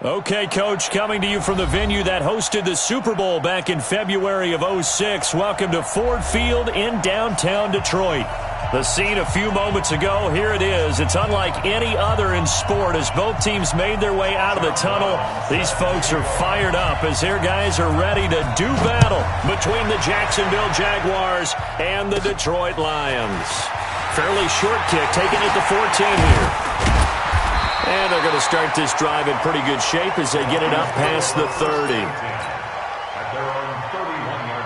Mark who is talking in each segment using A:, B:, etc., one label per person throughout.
A: Okay, Coach, coming to you from the venue that hosted the Super Bowl back in February of '06. Welcome to Ford Field in downtown Detroit. The scene a few moments ago, here it is. It's unlike any other in sport as both teams made their way out of the tunnel. These folks are fired up as their guys are ready to do battle between the Jacksonville Jaguars and the Detroit Lions. Fairly short kick taken at the 14 here. And they're going to start this drive in pretty good shape as they get it up past the 30.
B: At their own 31-yard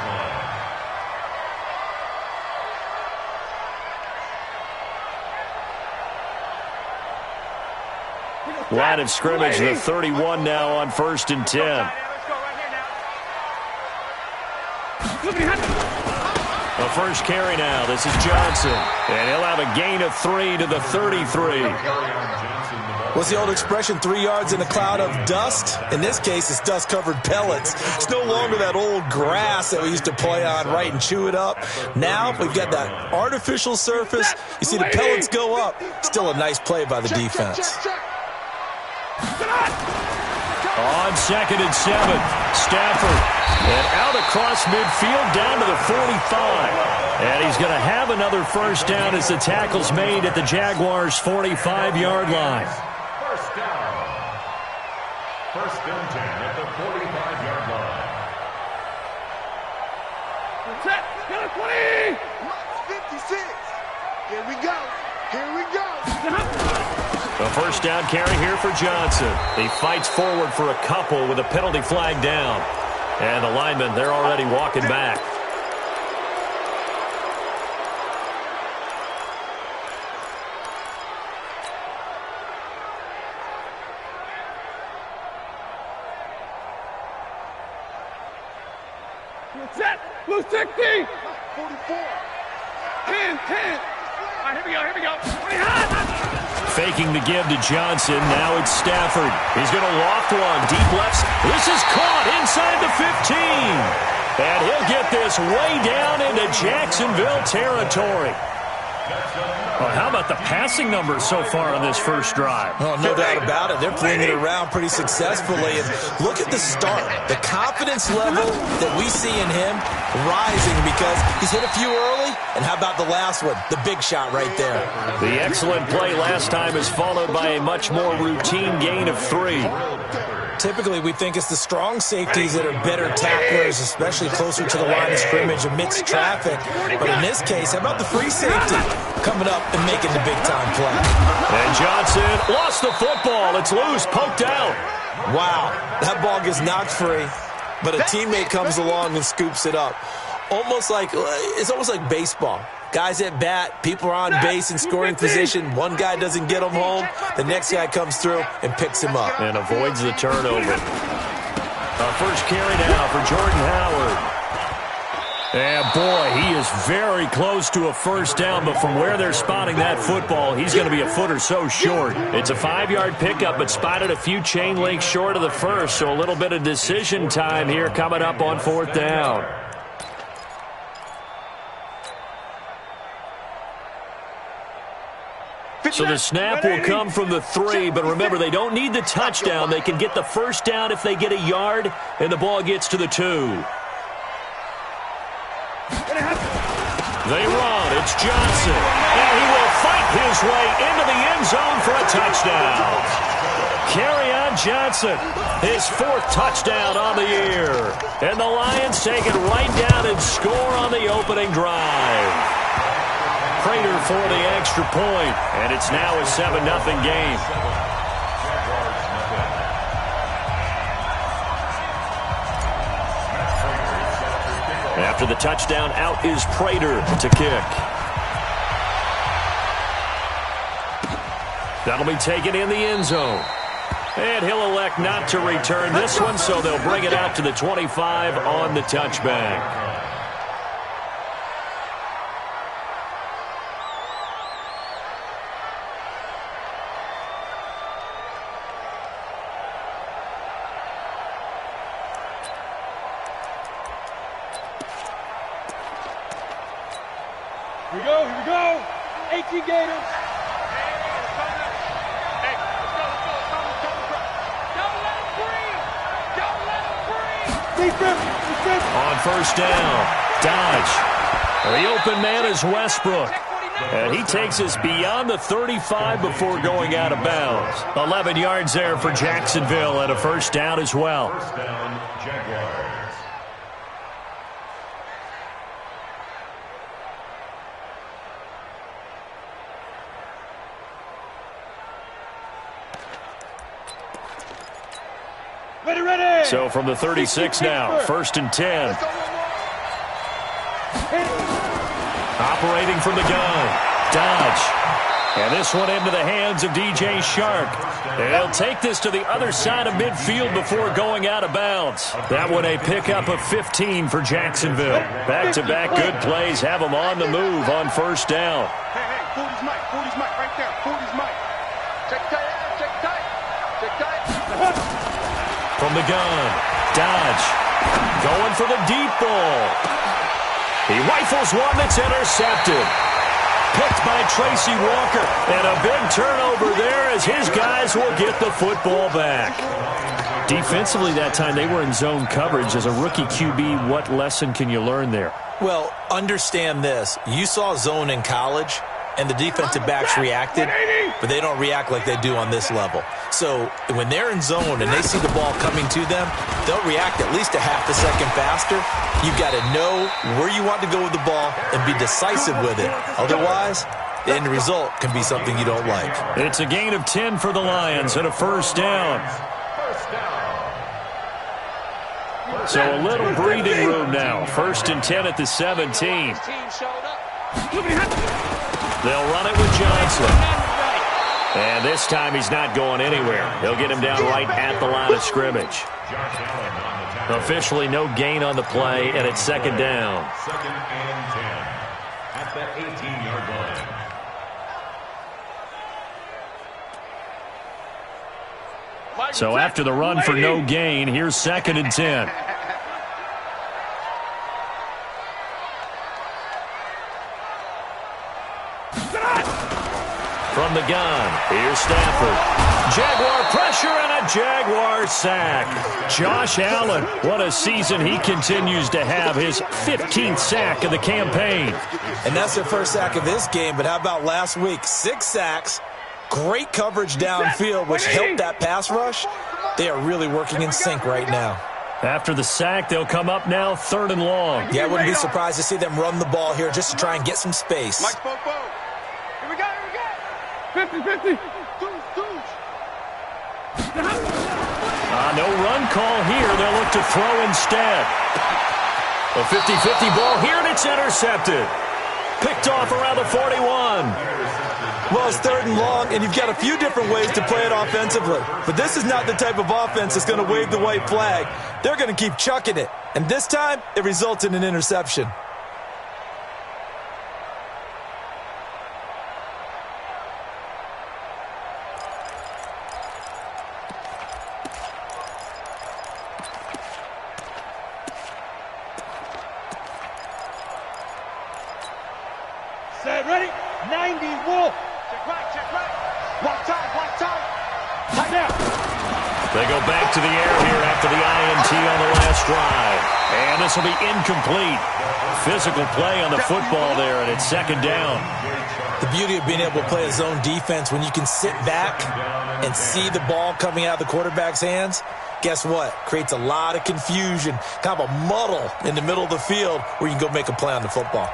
B: line.
A: Line of scrimmage, the 31 now on 1st and 10. The first carry now. This is Johnson. And he'll have a gain of 3 to the 33.
C: What's the old expression, 3 yards in a cloud of dust? In this case, it's dust-covered pellets. It's no longer that old grass that we used to play on, right, and chew it up. Now we've got that artificial surface. You see the pellets go up. Still a nice play by the defense.
A: On 2nd and 7, Stafford. And out across midfield down to the 45. And he's going to have another first down as the tackle's made at the Jaguars' 45-yard line.
B: First and 10 at the 45-yard line.
D: 56. Here we go. Here we go.
A: The first down carry here for Johnson. He fights forward for a couple with a penalty flag down. And the linemen, they're already walking back.
E: Set. Blue 60.
D: 44.
E: 10. All right, here we go.
A: Faking the give to Johnson. Now it's Stafford. He's going to loft one. Deep left. This is caught inside the 15. And he'll get this way down into Jacksonville territory. Well, how about the passing numbers so far on this first drive?
C: Oh, no doubt about it. They're flinging it around pretty successfully. And look at the start. The confidence level that we see in him rising because he's hit a few early. And how about the last one? The big shot right there.
A: The excellent play last time is followed by a much more routine gain of 3.
C: Typically, we think it's the strong safeties that are better tacklers, especially closer to the line of scrimmage amidst traffic. But in this case, how about the free safety coming up and making the big-time play?
A: And Johnson lost the football. It's loose, poked out.
C: Wow, that ball gets knocked free, but a teammate comes along and scoops it up. It's almost like baseball. Guys at bat, people are on base in scoring position. One guy doesn't get him home. The next guy comes through and picks him up.
A: And avoids the turnover. First carry now for Jordan Howard. And boy, he is very close to a first down, but from where they're spotting that football, he's going to be a foot or so short. It's a 5-yard pickup, but spotted a few chain links short of the first, so a little bit of decision time here coming up on 4th down. So the snap will come from the 3, but remember, they don't need the touchdown. They can get the first down if they get a yard, and the ball gets to the 2. They run. It's Johnson. And he will fight his way into the end zone for a touchdown. Kerryon Johnson, his 4th touchdown on the year. And the Lions take it right down and score on the opening drive. Prater for the extra point, and it's now a 7-0 game. After the touchdown, out is Prater to kick. That'll be taken in the end zone. And he'll elect not to return this one, so they'll bring it out to the 25 on the touchback.
E: Here we go. 18 Gators. Hey, let's go.
A: On first down, Dodge. The open man is Westbrook. And he takes us beyond the 35 before going out of bounds. 11 yards there for Jacksonville and a first down as well.
B: First down, Jaguars.
E: Ready.
A: So from the 36 now, first and 10. Operating from the gun, Dodge. And this one into the hands of DJ Shark. And he'll take this to the other side of midfield before going out of bounds. That one a pickup of 15 for Jacksonville. Back-to-back good plays have them on the move on first down.
D: Hey, 40's Mike right there. 40's Mike. Check tight.
A: From the gun, Dodge. Going for the deep ball. He rifles one that's intercepted. Picked by Tracy Walker. And a big turnover there as his guys will get the football back. Defensively that time, they were in zone coverage. As a rookie QB, what lesson can you learn there?
C: Well, understand this. You saw zone in college, and the defensive backs reacted, but they don't react like they do on this level. So when they're in zone and they see the ball coming to them, they'll react at least a half a second faster. You've got to know where you want to go with the ball and be decisive with it. Otherwise, the end result can be something you don't like.
A: It's a gain of 10 for the Lions and a first down. So a little breathing room now. First and 10 at the 17. They'll run it with Johnson. And this time he's not going anywhere. They'll get him down right at the line of scrimmage. Officially no gain on the play, and it's second down.
B: Second and 10 at the 18-yard line.
A: So after the run for no gain, here's second and 10. From the gun, here's Stafford. Jaguar pressure and a Jaguar sack. Josh Allen, what a season he continues to have. His 15th sack of the campaign.
C: And that's their first sack of this game, but how about last week? 6 sacks, great coverage downfield, which helped that pass rush. They are really working in sync right now.
A: After the sack, they'll come up now third and long.
C: Yeah, I wouldn't be surprised to see them run the ball here just to try and get some space.
D: Mike Popo. Here we go.
E: 50-50.
A: No run call here. They'll look to throw instead. A 50-50 ball here, and it's intercepted. Picked off around the 41.
C: Well, it's third and long, and you've got a few different ways to play it offensively. But this is not the type of offense that's going to wave the white flag. They're going to keep chucking it. And this time, it results in an interception.
E: Set, ready? 90, Wolf.
D: Check right. Block time.
E: Right now.
A: They go back to the air here after the INT on the last drive. And this will be incomplete. Physical play on the football there, and it's second down.
C: The beauty of being able to play a zone defense when you can sit back and see the ball coming out of the quarterback's hands, guess what? Creates a lot of confusion, kind of a muddle in the middle of the field where you can go make a play on the football.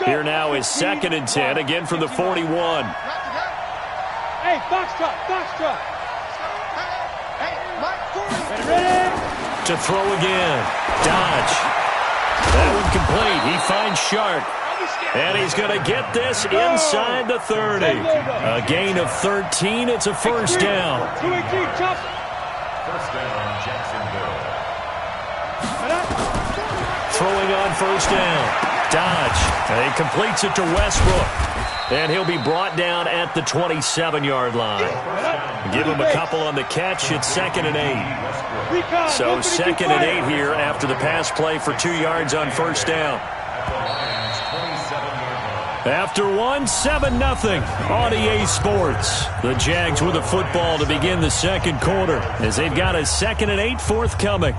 A: Here now is second and 10, again from the 41.
E: Hey, Foxtrot.
D: Hey, Mike, 40.
E: Ready?
A: To throw again. Dodge. That one complete. He finds Shark. And he's going to get this inside the 30. A gain of 13. It's a first down.
E: 218, chop.
B: First down, Jacksonville.
A: Throwing on first down. Dodge. And he completes it to Westbrook. And he'll be brought down at the 27-yard line. Give him a couple on the catch. It's second and 8. So second and 8 here after the pass play for 2 yards on first down.
B: At the Lions'
A: After one, 7-0 on EA Sports. The Jags with the football to begin the second quarter as they've got a 2nd and 8 forthcoming.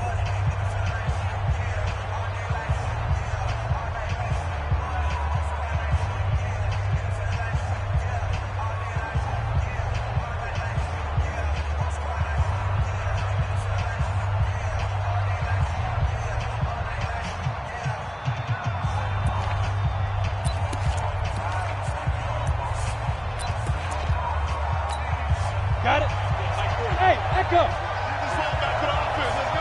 E: Got it. Hey, echo.
D: This ball back to the offense. Let's go.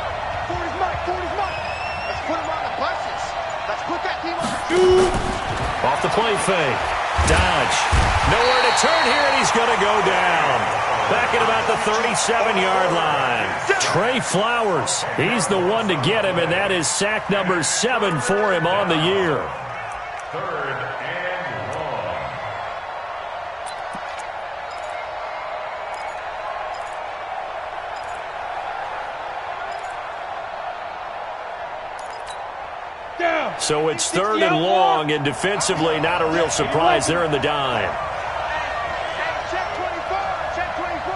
D: 40's Mike. 40's Mike. Let's put him on the buses. Let's put that team on the shoot.
A: Off the play fake. Dodge. Nowhere to turn here, and he's going to go down. Back at about the 37-yard line. Trey Flowers. He's the one to get him, and that is sack number 7 for him on the year.
B: 3rd and long.
E: Down.
A: So it's 3rd and long, and defensively not a real surprise there in the dime.
D: Check 24. Check 24.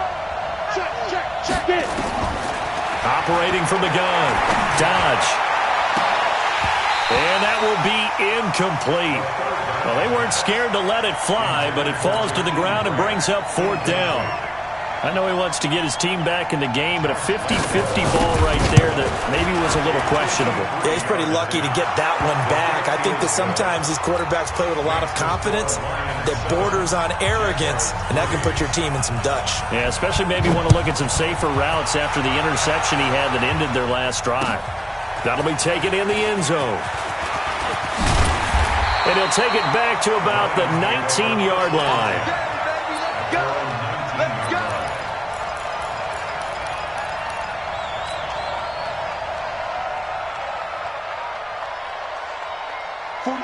D: Check.
E: Get it.
A: Operating from the gun. Dodge. And that will be incomplete. Well, they weren't scared to let it fly, but it falls to the ground and brings up 4th down. I know he wants to get his team back in the game, but a 50-50 ball right there that maybe was a little questionable.
C: Yeah, he's pretty lucky to get that one back. I think that sometimes these quarterbacks play with a lot of confidence that borders on arrogance, and that can put your team in some Dutch.
A: Yeah, especially maybe want to look at some safer routes after the interception he had that ended their last drive. That'll be taken in the end zone. And he'll take it back to about the 19-yard line.
D: Let's go. Let's go.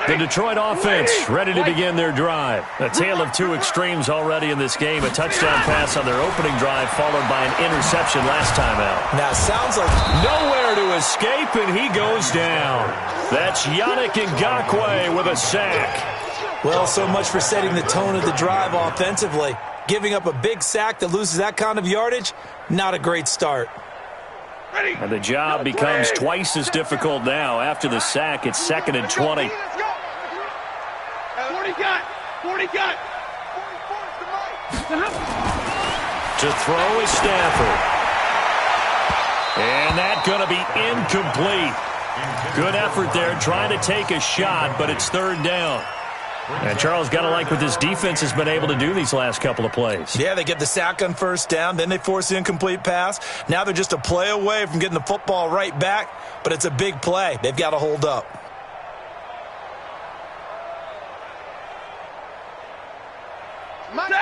A: The Detroit offense ready to begin their drive. A tale of two extremes already in this game. A touchdown pass on their opening drive followed by an interception last time out.
C: Now, it sounds like
A: Nowhere to escape, and he goes down. That's Yannick Ngakoue with a sack.
C: well, so much for setting the tone of the drive offensively. Giving up a big sack that loses that kind of yardage, not a great start.
A: And the job becomes twice as difficult now. After the sack, it's 2nd and 20.
D: Let's go. 40 got. 40 got. 44's the mic.
A: To throw is Stafford. And that's going to be incomplete. Good effort there trying to take a shot, but it's 3rd down. And Charles, got to like what this defense has been able to do these last couple of plays.
C: Yeah, they get the sack on 1st down, then they force the incomplete pass. Now they're just a play away from getting the football right back, but it's a big play. They've got to hold up.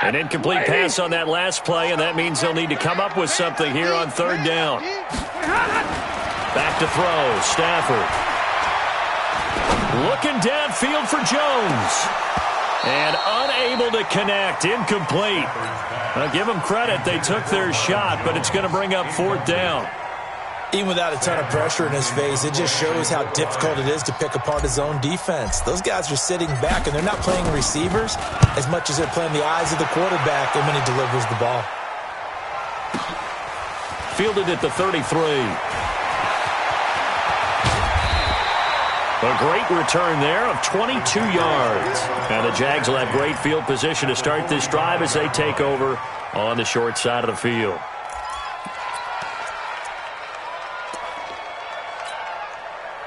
A: An incomplete pass on that last play, and that means they'll need to come up with something here on 3rd down. Back to throw, Stafford. Looking downfield for Jones. And unable to connect, incomplete. Now, give them credit, they took their shot, but it's going to bring up 4th down.
C: Even without a ton of pressure in his face, it just shows how difficult it is to pick apart his own defense. Those guys are sitting back, and they're not playing receivers as much as they're playing the eyes of the quarterback and when he delivers the ball.
A: Fielded at the 33. A great return there of 22 yards. And the Jags will have great field position to start this drive as they take over on the short side of the field.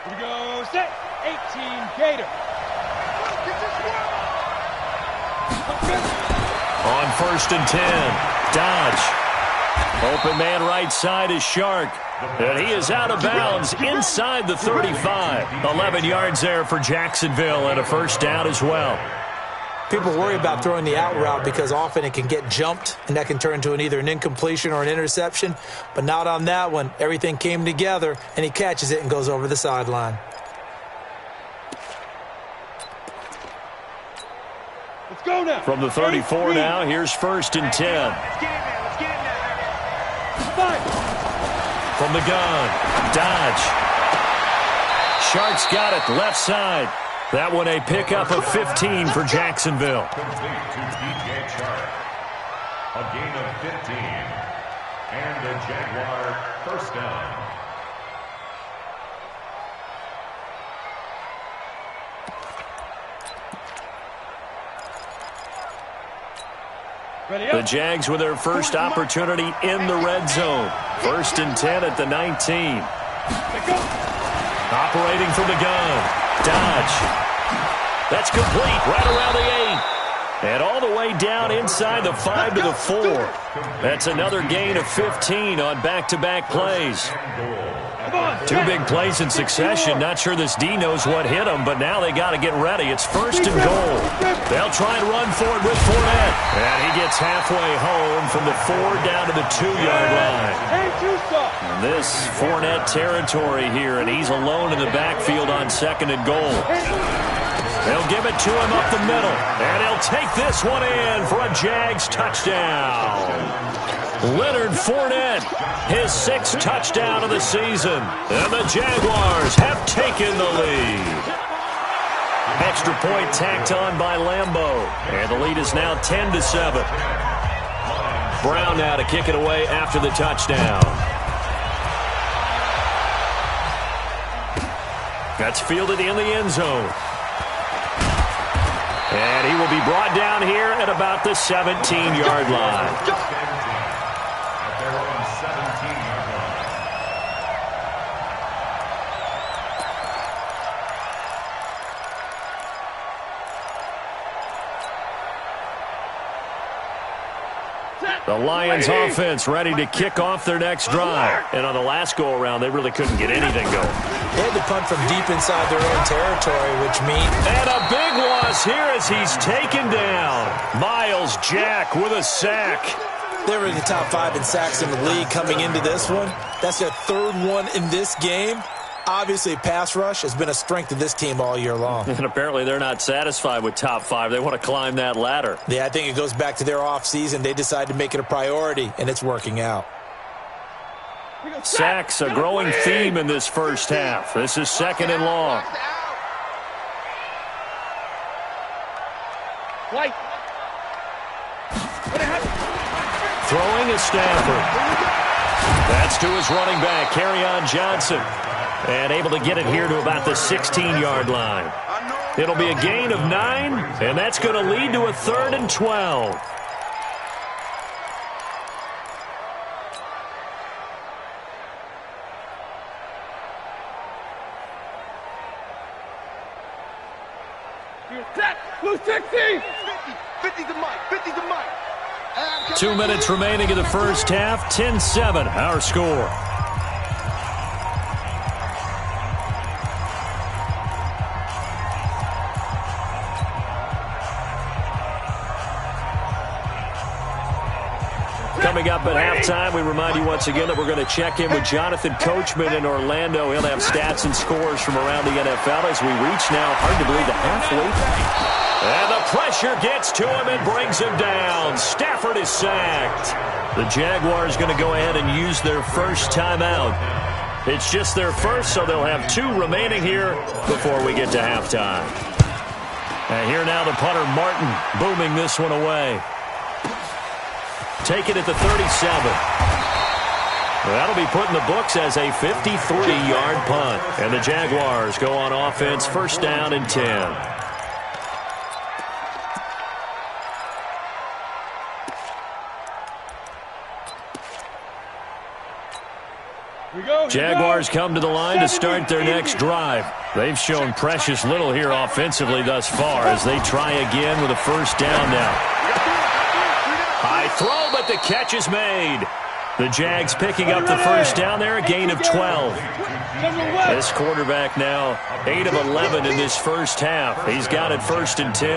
E: Here we go. Set. 18 Gator.
A: On 1st and 10. Dodge. Open man right side is Shark. And he is out of bounds inside the 35. 11 yards there for Jacksonville and a 1st down as well.
C: People worry about throwing the out route because often it can get jumped, and that can turn into either an incompletion or an interception. But not on that one. Everything came together, and he catches it and goes over the sideline.
E: Let's go now.
A: From the 34 now, here's 1st and 10.
D: Let's get in there. Let's get in there.
E: 5.
A: From the gun, Dodge. Shark's got it, left side. That one a pickup of 15 for Jacksonville.
B: Complete to DJ Chark. A gain of 15. And the Jaguar first down.
A: The Jags with their first opportunity in the red zone. 1st and 10 at the 19. Operating from the gun. Dodge. That's complete right around the 8. And all the way down inside the 5 to the 4. That's another gain of 15 on back-to-back plays. 2 big plays in succession. Not sure this D knows what hit them, but now they got to get ready. It's 1st and goal. They'll try and run for it with Fournette. And he gets halfway home from the 4 down to the 2-yard line. And this Fournette territory here, and he's alone in the backfield on 2nd and goal. They'll give it to him up the middle, and he'll take this one in for a Jags touchdown. Leonard Fournette, his 6th touchdown of the season, and the Jaguars have taken the lead. Extra point tacked on by Lambeau, and the lead is now 10-7. Brown now to kick it away after the touchdown. That's fielded in the end zone. And he will be brought down here at about the 17-yard line. The Lions offense ready to kick off their next drive. And on the last go-around, they really couldn't get anything going.
C: They had to punt from deep inside their own territory, which means...
A: And a big loss here as he's taken down. Miles Jack with a sack.
C: They were in the top 5 in sacks in the league coming into this one. That's their 3rd one in this game. Obviously, pass rush has been a strength of this team all year long.
A: And apparently they're not satisfied with top 5. They want to climb that ladder.
C: Yeah, I think it goes back to their offseason. They decided to make it a priority, and it's working out.
A: Sacks, a growing theme in this first half. This is 2nd and long. Throwing is Stafford. That's to his running back, Kerryon Johnson. And able to get it here to about the 16-yard line. It'll be a gain of 9, and that's going to lead to a 3rd and 12.
E: Blue 60!
D: 50 to Mike, 50 to Mike.
A: 2 minutes remaining in the first half, 10-7, our score. Coming up at halftime, we remind you once again that we're going to check in with Jonathan Coachman in Orlando. He'll have stats and scores from around the NFL as we reach now, hard to believe, the halfway point. And the pressure gets to him and brings him down. Stafford is sacked. The Jaguars going to go ahead and use their first timeout. It's just their first, so they'll have 2 remaining here before we get to halftime. And here now the punter, Martin, booming this one away. Take it at the 37. That'll be put in the books as a 53-yard punt. And the Jaguars go on offense, 1st down and 10. Jaguars come to the line to start their next drive. They've shown precious little here offensively thus far as they try again with a 1st down now. High throw, but the catch is made. The Jags picking up the 1st down there, a gain of 12. This quarterback now 8 of 11 in this first half. He's got it 1st and 10.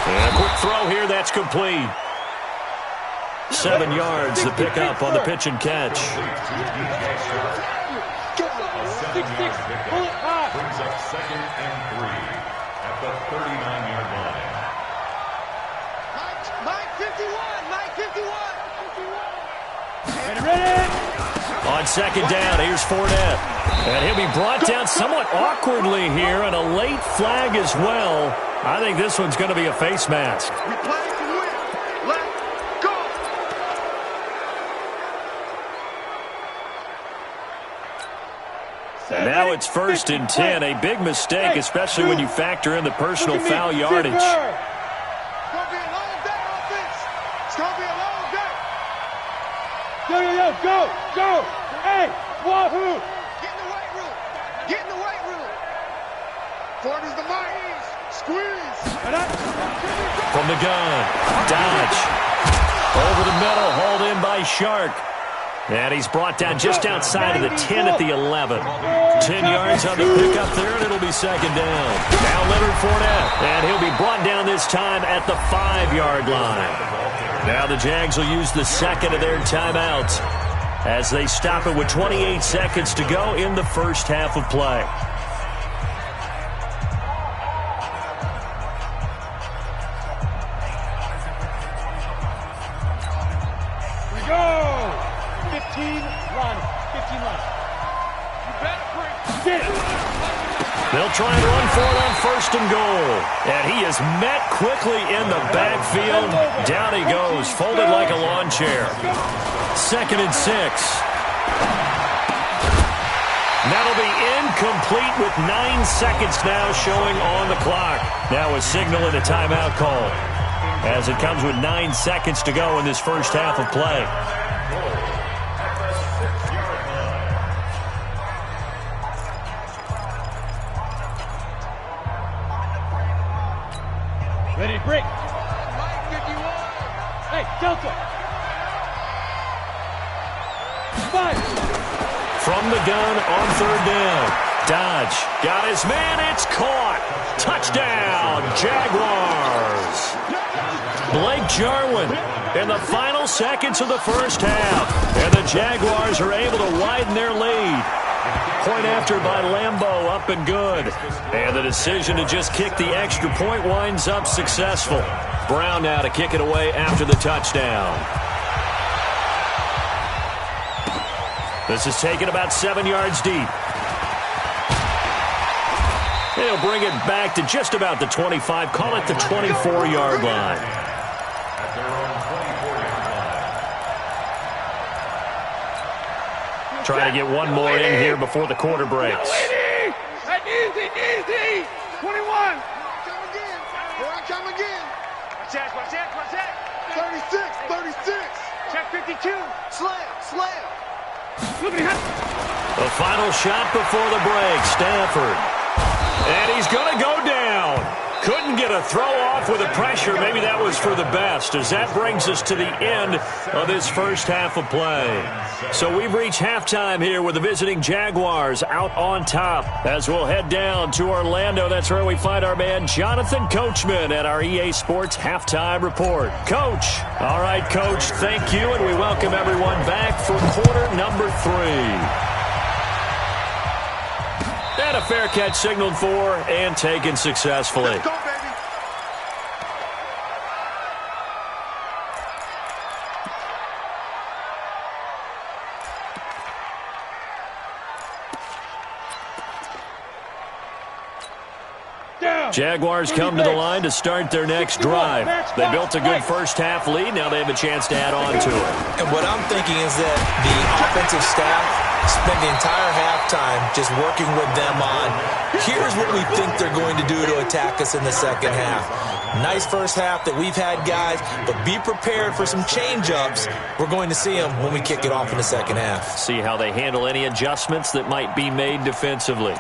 A: And a quick throw here, that's complete. 7 yards, the pickup on the pitch and catch.
B: Brings up 2nd and 3 at the 39-yard line.
D: Mike 51, Mike 51.
E: Ready.
A: On second down, here's Fournette. And he'll be brought down somewhat awkwardly here, and a late flag as well. I think this one's going to be a face mask.
D: We play to win. Let's go.
A: And now it's 1st and 10. A big mistake, especially when you factor in the personal foul yardage.
D: It's going to be a long day, offense. It's going to be a long day.
E: Go. Hey, wahoo.
D: Get in the weight room. Get in the weight room. Ford is the mighties. Squeeze.
A: From the gun, Dodge. Over the middle, hauled in by Shark. And he's brought down just outside of the 10 at the 11. 10 yards on the pickup there, and it'll be second down. Now Leonard Fournette, and he'll be brought down this time at the 5-yard line. Now the Jags will use the second of their timeouts as they stop it with 28 seconds to go in the first half of play.
E: We go. 15 line. You better bring.
A: They'll try and run for it on 1st and goal. And he is met quickly in the backfield. Down he goes, folded like a lawn chair. 2nd and 6. That'll be incomplete with 9 seconds now showing on the clock. Now a signal and a timeout call as it comes with 9 seconds to go in this first half of play.
E: Ready, break. Hey, Delta. 5.
A: From the gun on 3rd down. Dodge got his man. It's caught. Touchdown, Jaguars. Blake Jarwin in the final seconds of the first half. And the Jaguars are able to widen their lead. Point after by Lambeau, up and good. And the decision to just kick the extra point winds up successful. Brown now to kick it away after the touchdown. This is taken about 7 yards deep. He'll bring it back to just about the 25, call it the 24-yard line. Trying to get one more in here before the quarter breaks.
E: Easy. 21.
D: Here I come again.
E: Watch that.
D: 36.
E: Check 52.
D: Slam.
A: The final shot before the break, Stafford. And he's going to go down. Couldn't get a throw off with the pressure. Maybe that was for the best, as that brings us to the end of this first half of play. So we've reached halftime here with the visiting Jaguars out on top. As we'll head down to Orlando, that's where we find our man Jonathan Coachman at our EA Sports Halftime Report. Coach. All right, Coach, thank you, and we welcome everyone back for quarter number 3. And a fair catch signaled for and taken successfully.
D: Let's go, baby.
A: Jaguars come to the line to start their next drive. They built a good first half lead. Now they have a chance to add on to it.
C: And what I'm thinking is that the offensive staff spent the entire halftime just working with them on, here's what we think they're going to do to attack us in the second half. Nice first half that we've had, guys, but be prepared for some change-ups. We're going to see them when we kick it off in the second half.
A: See how they handle any adjustments that might be made defensively.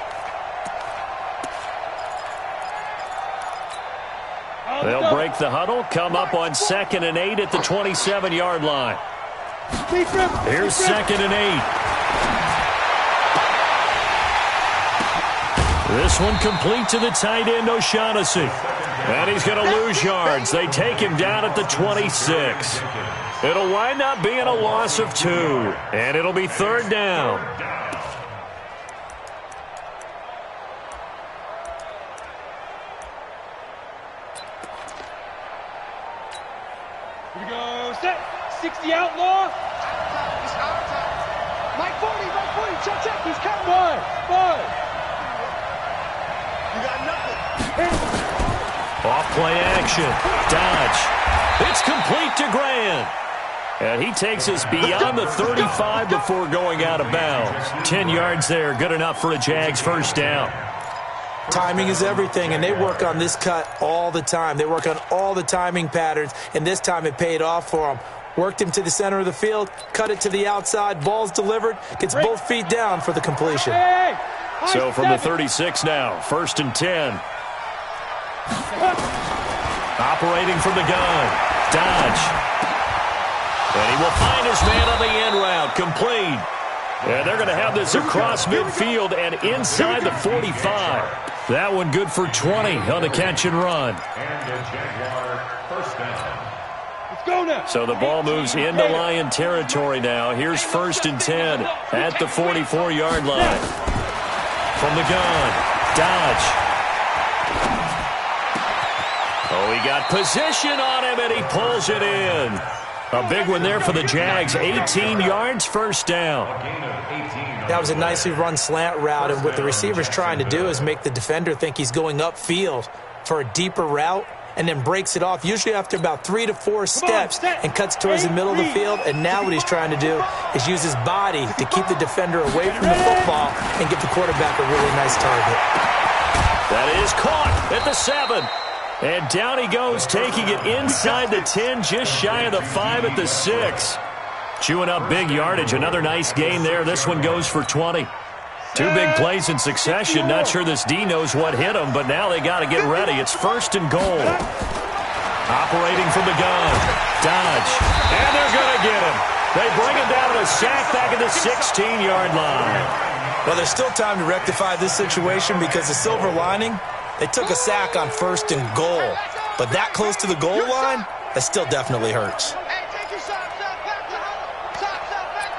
A: They'll break the huddle, come up on 2nd and 8 at the 27-yard line. Here's 2nd and 8. This one complete to the tight end, O'Shaughnessy. And he's going to lose yards. They take him down at the 26. It'll wind up being a loss of 2. And it'll be 3rd down.
E: Here we go. Set. 60 outlaw.
D: Mike 40, check, he's coming.
E: Five.
D: You got nothing.
A: Off play action. Dodge. It's complete to Grant. And he takes us beyond the 35 before going out of bounds. 10 yards there, good enough for a Jags first down.
C: Timing is everything, and they work on this cut all the time. They work on all the timing patterns, and this time it paid off for them. Worked him to the center of the field, cut it to the outside, ball's delivered, gets both feet down for the completion.
A: So from the 36 now, 1st and 10. Operating from the gun. Dodge. And he will find his man on the end route. Complete. And they're going to have this across midfield and inside the 45. That one good for 20 on the catch and run.
B: And the Jaguar first down.
E: Let's go now.
A: So the ball moves into Lion territory now. Here's 1st and 10 at the 44-yard line. From the gun, Dodge. Oh, he got position on him, and he pulls it in. A big one there for the Jags. 18 yards, first down.
C: That was a nicely run slant route, and what the receiver's trying to do is make the defender think he's going upfield for a deeper route, and then breaks it off, usually after about 3 to 4 steps, and cuts towards the middle of the field. And now what he's trying to do is use his body to keep the defender away from the football and give the quarterback a really nice target.
A: That is caught at the 7. And down he goes, taking it inside the 10, just shy of the 5 at the 6. Chewing up big yardage. Another nice gain there. This one goes for 20. 2 big plays in succession. Not sure this D knows what hit him, but now they got to get ready. It's 1st and goal. Operating from the gun. Dodge. And they're going to get him. They bring him down to a sack back at the 16-yard line.
C: Well, there's still time to rectify this situation because the silver lining, they took a sack on 1st and goal. But that close to the goal line, that still definitely hurts.
D: Hey, take your shot, back to huddle. Shot, back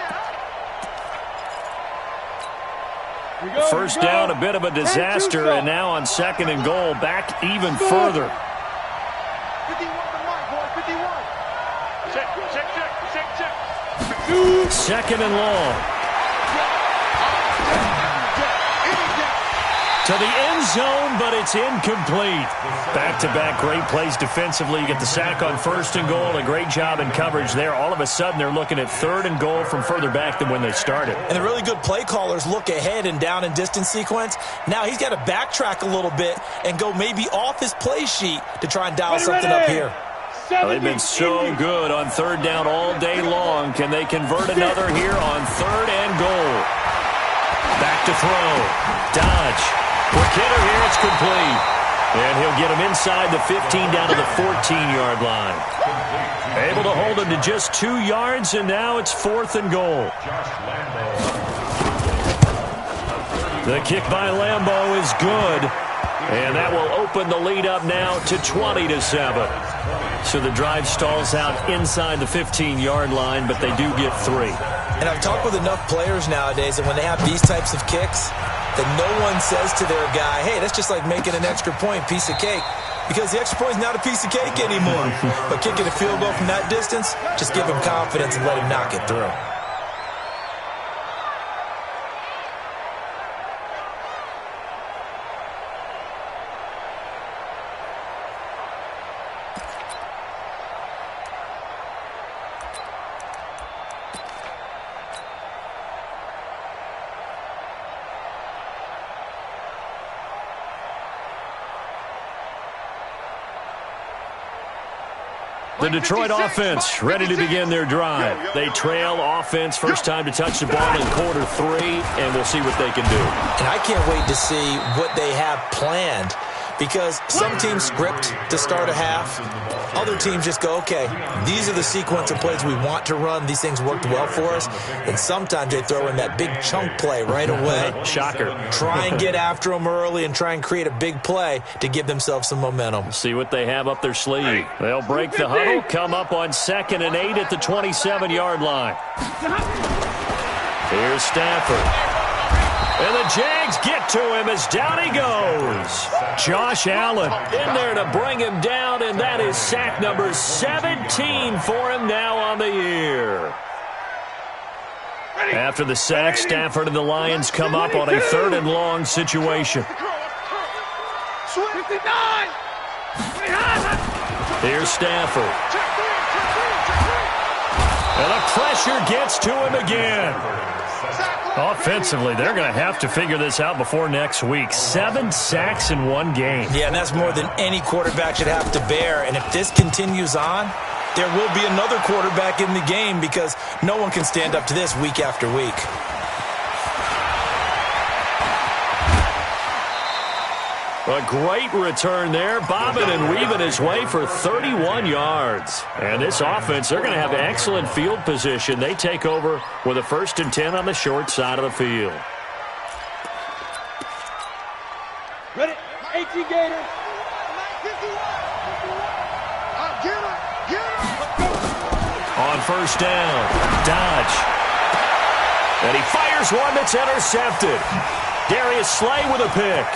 D: there.
A: First down, a bit of a disaster, and now on 2nd and goal, back even further.
D: 51 to 1, boy, 51. Check.
A: 2nd and long. To the end zone, but it's incomplete. Back-to-back great plays defensively. You get the sack on 1st and goal. A great job in coverage there. All of a sudden, they're looking at 3rd and goal from further back than when they started.
C: And the really good play callers look ahead and down and distance sequence. Now he's got to backtrack a little bit and go maybe off his play sheet to try and dial something up here.
A: Well, they've been so good on 3rd down all day long. Can they convert another here on 3rd and goal? Back to throw. Dodge. Quick hitter here, it's complete. And he'll get him inside the 15 down to the 14-yard line. Able to hold him to just 2 yards, and now it's 4th and goal. The kick by Lambeau is good. And that will open the lead up now to 20-7. So the drive stalls out inside the 15-yard line, but they do get 3.
C: And I've talked with enough players nowadays that when they have these types of kicks, that no one says to their guy, hey, that's just like making an extra point, piece of cake. Because the extra point is not a piece of cake anymore. But kicking a field goal from that distance, just give him confidence and let him knock it through.
A: The Detroit offense ready to begin their drive. They trail offense first time to touch the ball in quarter 3, and we'll see what they can do.
C: And I can't wait to see what they have planned, because some teams script to start a half. Other teams just go, okay, these are the sequence of plays we want to run. These things worked well for us. And sometimes they throw in that big chunk play right away.
A: Shocker.
C: Try and get after them early and try and create a big play to give themselves some momentum.
A: See what they have up their sleeve. They'll break the huddle, come up on 2nd and 8 at the 27-yard line. Here's Stafford. And the Jags get to him as down he goes. Josh Allen in there to bring him down, and that is sack number 17 for him now on the year. After the sack, Stafford and the Lions come up on a 3rd and long situation. Here's Stafford. And the pressure gets to him again. Offensively, they're going to have to figure this out before next week. 7 sacks in one game.
C: Yeah, and that's more than any quarterback should have to bear. And if this continues on, there will be another quarterback in the game because no one can stand up to this week after week.
A: A great return there, bobbing and weaving his way for 31 yards. And this offense, they're going to have excellent field position. They take over with a 1st and 10 on the short side of the field.
E: Ready? 18 Gators.
A: On 1st down, Dodge. And he fires one that's intercepted. Darius Slay with a pick.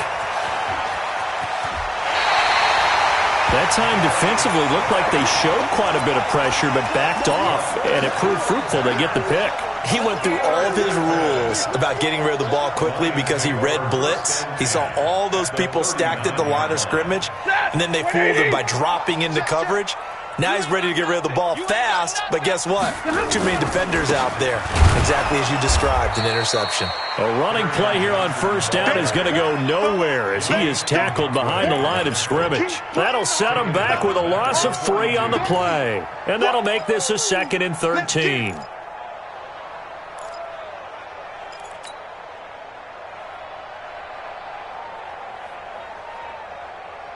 A: That time defensively looked like they showed quite a bit of pressure but backed off, and it proved fruitful. They get the pick.
C: He went through all of his rules about getting rid of the ball quickly because he read blitz. He saw all those people stacked at the line of scrimmage, and then they fooled him by dropping into coverage. Now he's ready to get rid of the ball fast, but guess what? Too many defenders out there. Exactly as you described, an interception.
A: A running play here on 1st down is going to go nowhere as he is tackled behind the line of scrimmage. That'll set him back with a loss of 3 on the play. And that'll make this a 2nd and 13.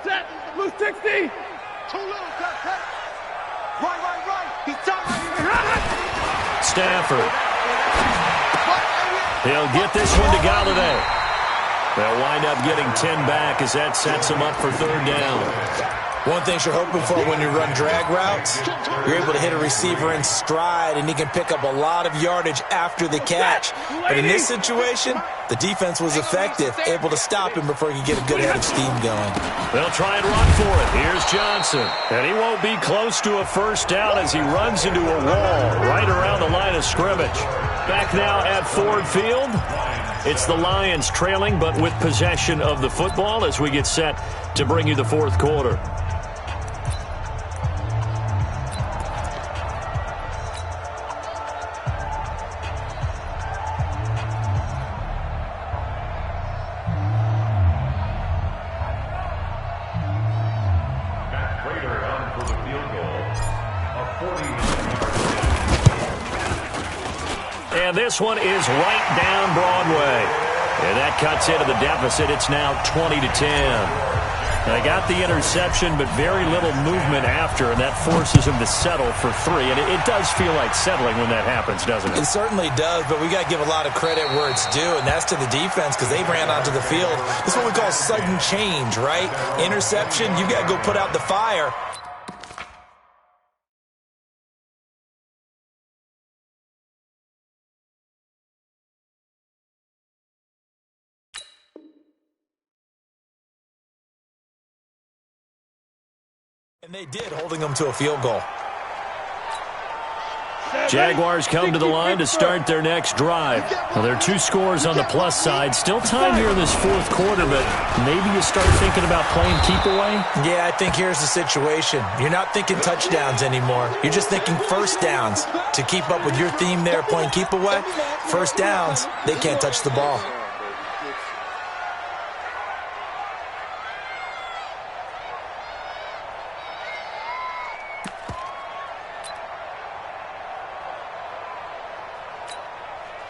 E: Set. Blue 60.
D: Too little, set. Right. He's done.
A: Stafford. He'll get this one to Galladay. They'll wind up getting 10 back as that sets him up for 3rd down.
C: One thing you're hoping for when you run drag routes, you're able to hit a receiver in stride, and he can pick up a lot of yardage after the catch. But in this situation, the defense was effective, able to stop him before he could get a good head of steam going.
A: They'll try and run for it. Here's Johnson. And he won't be close to a 1st down as he runs into a wall right around the line of scrimmage. Back now at Ford Field. It's the Lions trailing, but with possession of the football as we get set to bring you the 4th quarter. And this one is right down Broadway. And that cuts into the deficit. It's now 20-10. They got the interception, but very little movement after, and that forces him to settle for 3. And it does feel like settling when that happens, doesn't it?
C: It certainly does, but we got to give a lot of credit where it's due, and that's to the defense because they ran onto the field. This is what we call sudden change, right? Interception, you got to go put out the fire. And they did, holding them to a field goal.
A: Jaguars come to the line to start their next drive. Well, there are 2 scores on the plus side. Still time here in this 4th quarter, but maybe you start thinking about playing keep away?
C: Yeah, I think here's the situation. You're not thinking touchdowns anymore. You're just thinking 1st downs. To keep up with your theme there, playing keep away, 1st downs, they can't touch the ball.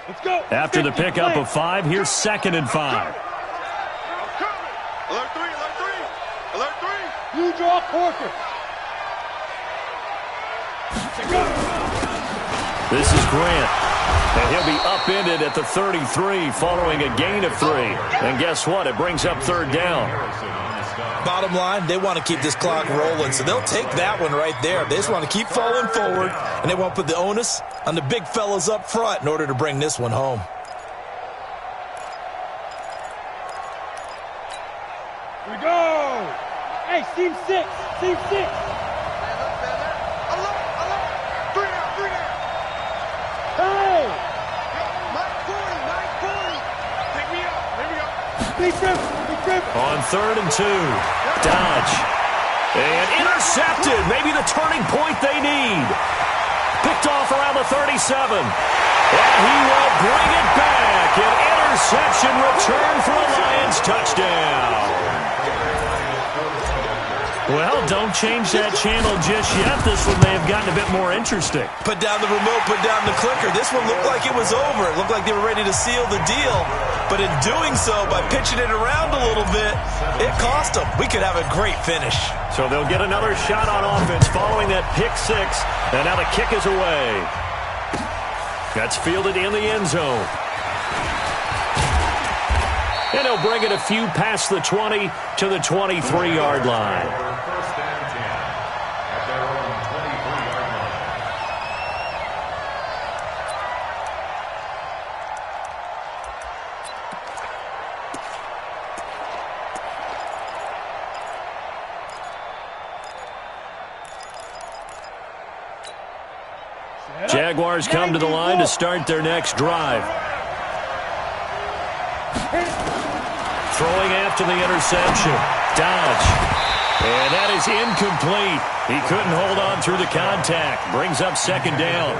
E: Let's go.
A: After the pickup of 5, here's 2nd and 5.
D: Alert 3.
E: You draw Porter.
A: This is Grant. And he'll be upended at the 33 following a gain of 3. And guess what? It brings up 3rd down.
C: Bottom line, they want to keep this clock rolling, so they'll take that one right there. They just want to keep falling forward, and they want to put the onus on the big fellas up front in order to bring this one home.
E: Here we go. Hey, team 6. Team 6.
D: Alert. 3 down.
E: Hey.
A: On 3rd and 2. Dodge. And intercepted. Maybe the turning point they need. Picked off around the 37. And he will bring it back. An interception return for a Lions touchdown. Well, don't change that channel just yet. This one may have gotten a bit more interesting.
C: Put down the remote, put down the clicker. This one looked like it was over. It looked like they were ready to seal the deal. But in doing so, by pitching it around a little bit, it cost them. We could have a great finish.
A: So they'll get another shot on offense following that pick six. And now the kick is away. That's fielded in the end zone. And he'll bring it a few past the 20 to the 23-yard line.
B: First and 10 at their own 23-yard line.
A: Jaguars come to the line to start their next drive. Throwing after the interception. Dodge. And that is incomplete. He couldn't hold on through the contact. Brings up 2nd down.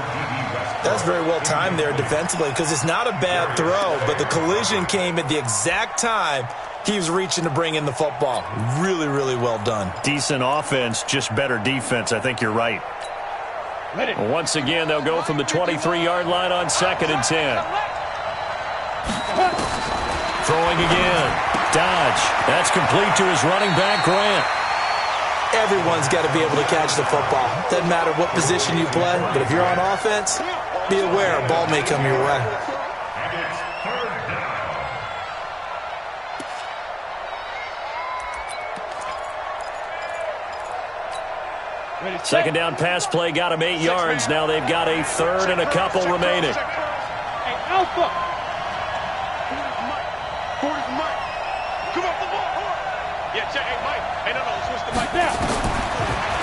C: That's very well timed there defensively because it's not a bad throw, but the collision came at the exact time he was reaching to bring in the football. Really, really well done.
A: Decent offense, just better defense. I think you're right. Once again, they'll go from the 23-yard line on 2nd and 10. Throwing again. Dodge. That's complete to his running back, Grant.
C: Everyone's got to be able to catch the football. Doesn't matter what position you play, but if you're on offense, be aware a ball may come your way.
B: And it's 3rd down.
A: Second down pass play got him 8 yards. Now they've got a 3rd and a couple remaining.
E: Hey, Alpha.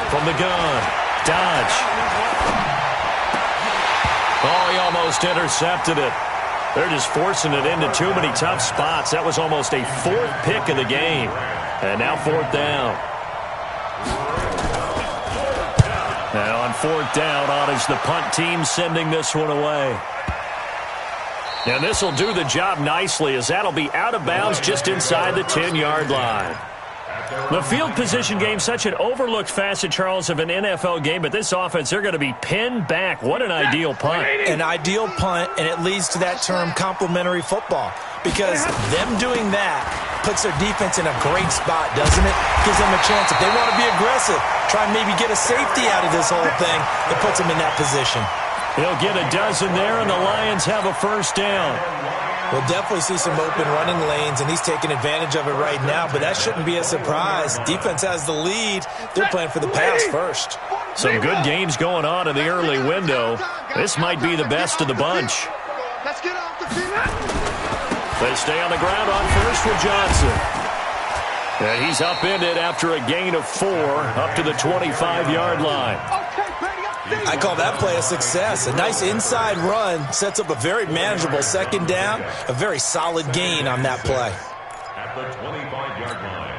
A: From the gun. Dodge. Oh, he almost intercepted it. They're just forcing it into too many tough spots. That was almost a 4th pick of the game. And now 4th down. Now on 4th down, on is the punt team sending this one away. And this will do the job nicely as that'll be out of bounds just inside the 10-yard line. The field position game, such an overlooked facet, Charles, of an NFL game, but this offense, they're going to be pinned back. What an ideal punt.
C: An ideal punt, and it leads to that term complementary football, because them doing that puts their defense in a great spot, doesn't it? Gives them a chance. If they want to be aggressive, try and maybe get a safety out of this whole thing, it puts them in that position.
A: He'll get a dozen there, and the Lions have a 1st down.
C: We'll definitely see some open running lanes, and he's taking advantage of it right now, but that shouldn't be a surprise. Defense has the lead. They're playing for the pass first.
A: Some good games going on in the early window. This might be the best of the bunch.
D: Let's get off the field.
A: They stay on the ground on first with Johnson. And he's upended after a gain of 4 up to the 25-yard line.
C: I call that play a success. A nice inside run sets up a very manageable 2nd down, a very solid gain on that play.
B: At the 25-yard line.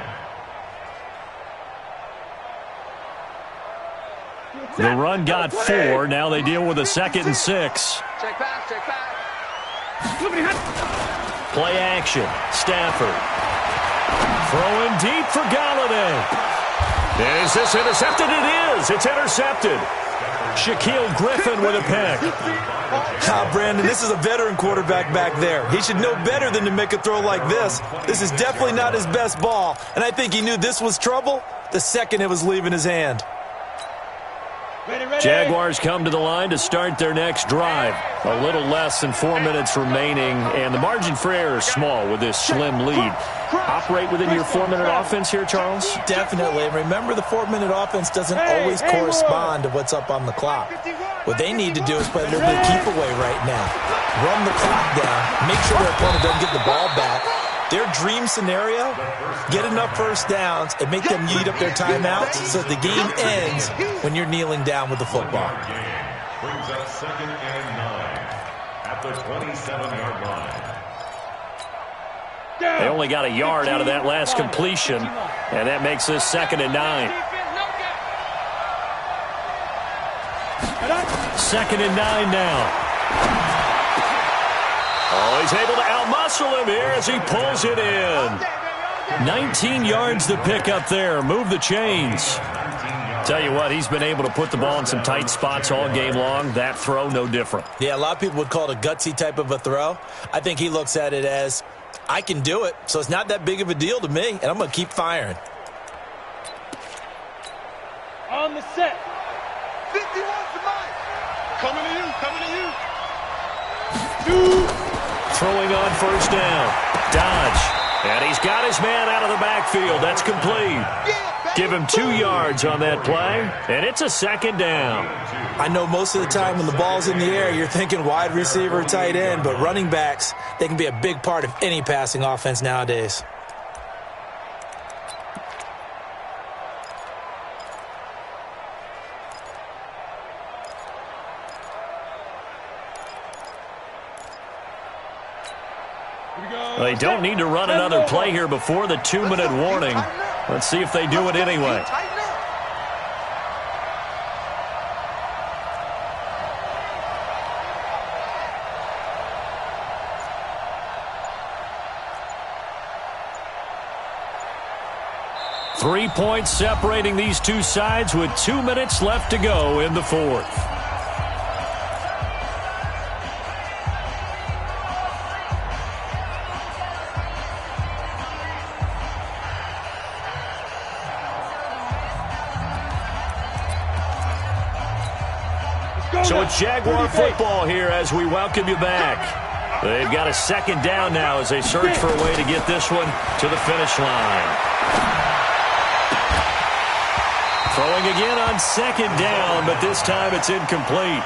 A: The run got 4. Now they deal with a 2nd and 6.
D: Check back, check back.
A: Play action. Stafford. Throwing deep for Galladay. Is this intercepted? It is. It's intercepted. Shaquille Griffin with a pick.
C: Brandon, this is a veteran quarterback back there. He should know better than to make a throw like this. This is definitely not his best ball, and I think he knew this was trouble the second it was leaving his hand.
A: Jaguars come to the line to start their next drive. A little less than 4 minutes remaining, and the margin for error is small with this slim lead. Operate within your 4-minute offense here, Charles?
C: Definitely. And remember, the 4-minute offense doesn't always correspond to what's up on the clock. What they need to do is play a little bit of keep away right now. Run the clock down. Make sure their opponent doesn't get the ball back. Their dream scenario, get enough 1st downs and make them eat up their timeouts so the game ends when you're kneeling down with the football.
B: Brings up 2nd and 9 at the 27-yard line.
A: They only got a yard out of that last completion, and that makes this 2nd and 9. 2nd and 9 now. Oh, he's able to outmuscle him here as he pulls it in. 19 yards to pick up there. Move the chains. Tell you what, he's been able to put the ball in some tight spots all game long. That throw, no different.
C: Yeah, a lot of people would call it a gutsy type of a throw. I think he looks at it as, I can do it, so it's not that big of a deal to me, and I'm going to keep firing.
E: On the set.
D: 51's the mic. Coming to you, coming to you.
A: Throwing on first down. Dodge. And he's got his man out of the backfield. That's complete. Give him 2 yards on that play, and it's a 2nd down.
C: I know most of the time when the ball's in the air, you're thinking wide receiver, tight end, but running backs, they can be a big part of any passing offense nowadays.
A: They don't need to run another play here before the 2-minute warning. Let's see if they do it anyway. Three points separating these two sides with 2 minutes left to go in the 4th. So it's Jaguar football here as we welcome you back. They've got a 2nd down now as they search for a way to get this one to the finish line. Throwing again on 2nd down, but this time it's incomplete.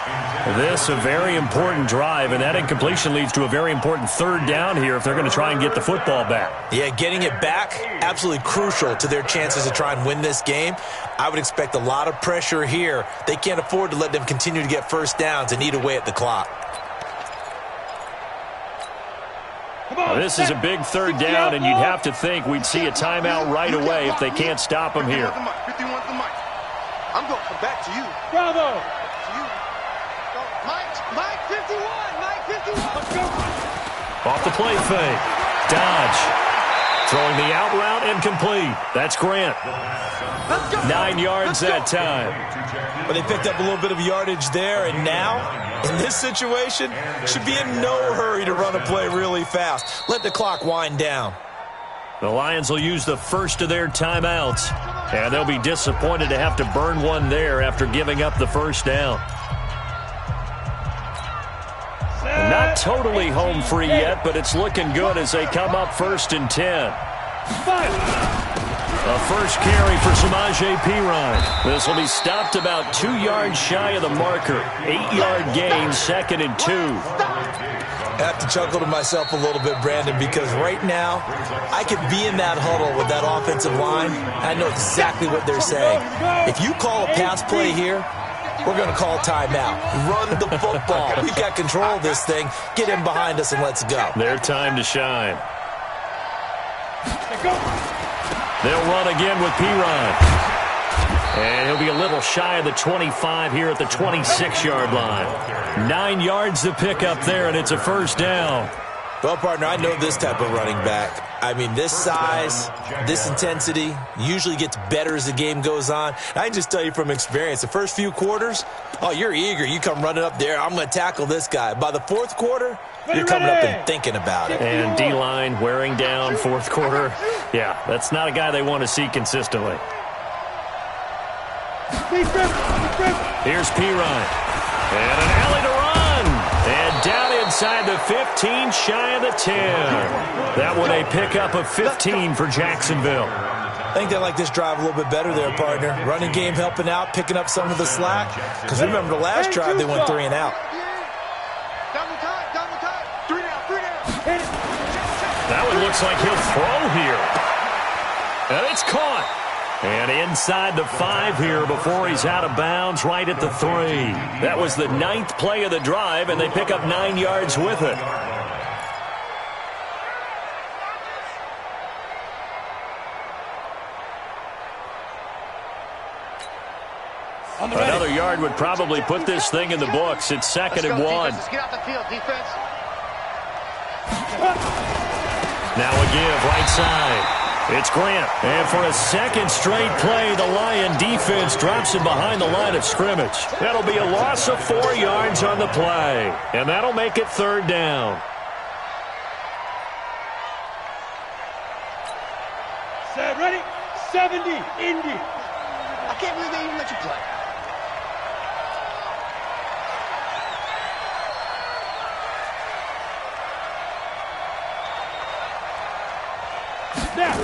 A: This a very important drive, and that incompletion leads to a very important 3rd down here if they're going to try and get the football back.
C: Yeah, getting it back, absolutely crucial to their chances to try and win this game. I would expect a lot of pressure here. They can't afford to let them continue to get first downs and eat away at the clock.
A: Well, this is a big 3rd down, and you'd have to think we'd see a timeout right away if they can't stop them here.
D: 51's the mic. I'm going to come back to you.
E: Bravo.
D: To you. Mike 51. Mike 51.
E: Let's go.
A: Off the play fake. Dodge. Throwing the out route and complete. That's Grant. 9 yards that time.
C: But they picked up a little bit of yardage there, and now, in this situation, should be in no hurry to run a play really fast. Let the clock wind down.
A: The Lions will use the first of their timeouts, and they'll be disappointed to have to burn one there after giving up the first down. Not totally home free yet, but it's looking good as they come up 1st and 10. A first carry for Samaje Perine. This will be stopped about 2 yards shy of the marker. 8-yard gain, 2nd and 2.
C: I have to chuckle to myself a little bit, Brandon, because right now I could be in that huddle with that offensive line. I know exactly what they're saying. If you call a pass play here, we're going to call timeout. Run the football. We've got control of this thing. Get him behind us and let's go.
A: Their time to shine. They'll run again with Perine. And he'll be a little shy of the 25 here at the 26-yard line. 9 yards to pick up there, and it's a first down.
C: Well, partner, I know this type of running back. I mean, this size, this intensity usually gets better as the game goes on. I can just tell you from experience, the first few quarters, oh, you're eager. You come running up there. I'm going to tackle this guy. By the 4th quarter, you're coming up and thinking about it.
A: And D-line wearing down 4th quarter. Yeah, that's not a guy they want to see consistently. Here's Perine. And an alley to run. And down inside the 15, shy of the 10. That one a pickup of 15 for Jacksonville.
C: I think they like this drive a little bit better there, partner. Running game helping out, picking up some of the slack. Because remember, the last drive, they went 3 and out.
D: Down the time. 3 down.
A: That one looks like he'll throw here. And it's caught. And inside the 5 here before he's out of bounds, right at the 3. That was the 9th play of the drive, and they pick up 9 yards with it. Another yard would probably put this thing in the books. It's 2nd and 1.
D: Let's get out the field, defense.
A: Now a give right side. It's Grant. And for a second straight play, the Lion defense drops him behind the line of scrimmage. That'll be a loss of 4 yards on the play. And that'll make it 3rd down.
E: Set, ready? 70, Indy.
D: I can't believe they even let you play.
E: Snap.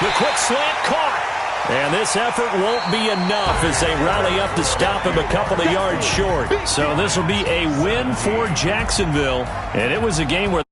A: The quick slant caught. And this effort won't be enough as they rally up to stop him a couple of yards short. So this will be a win for Jacksonville. And it was a game where